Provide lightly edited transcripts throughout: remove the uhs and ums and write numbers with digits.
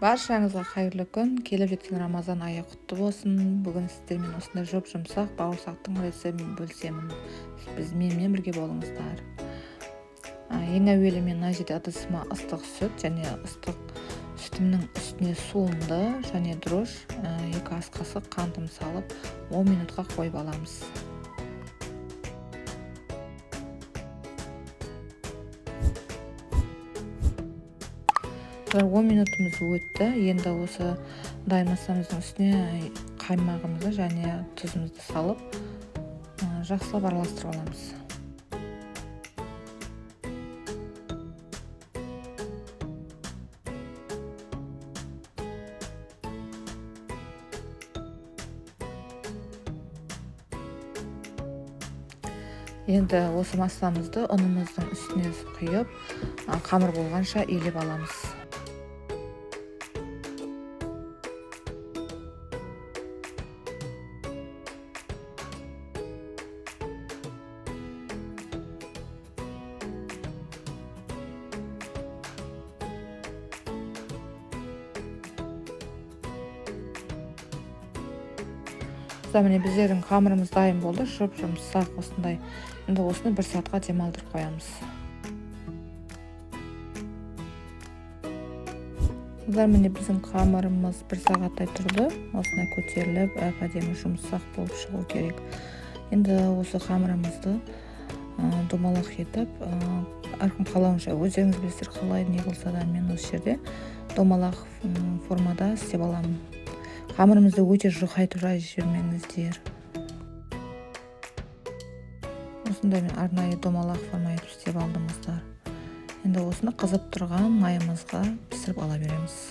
Баршаңызға қайырлы күн. Келіп жеткен Рамазан айы құтты болсын. Бүгін сіздермен осындай жұмсақ бауырсақтың рецептін бөлісемін. Менімен бірге болыңыздар. Ең әуелі мен мына жерде ыдысыма ыстық сүт және ыстық сүтімнің үстіне суымды және дрож 2 ас қасық қантым салып 10 минутқа қойып аламыз. 10 минутымыз өтті. Енді осы дайын үстіне қаймағымызды және тұзымызды салып жақсылап араластырып аламыз. Енді осы массамызды ұнымыздың үстіне құйып, қамыр болғанша илеп аламыз. Міне біздердің қамырымыз дайын болды, жұмсақ осындай. Енді осыны 1 сағатқа демалдырып қоямыз. Міне біздің қамырымыз 1 сағаттай тұрды. Осындай көтеріліп, әдемі жұмсақ болып шығу керек. Енді осы қамырымызды домалақ етіп, әркім қалауынша өздеріңіз білесіздер қалай не қылса да, мен осы жерде домалақ формада істеп аламын. Қамырымызды өте жұқайтып жібермеңіздер. Осындай мен арнайы домалақ форма етіп істеп алдыңыздар. Енді осыны қызып тұрған майымызға пісіріп ала береміз.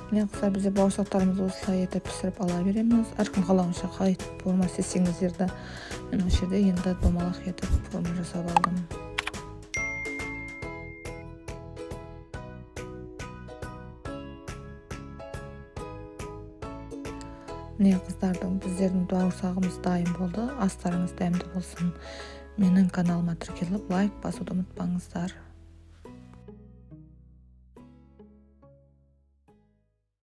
Міне қыздар, бізде бауырсақтарымызды осылай етіп пісіріп ала береміз. Әркім қалауынша қалай форма істесеңіздер де, мен осы жерде енді домалақ етіп форма жасап алдым. Міне қыздардың, біздердің бауырсағымыз дайын болды. Астарыңыз дәмді болсын. Менің каналыма тіркеліп, лайк басуды ұмытпаңыздар.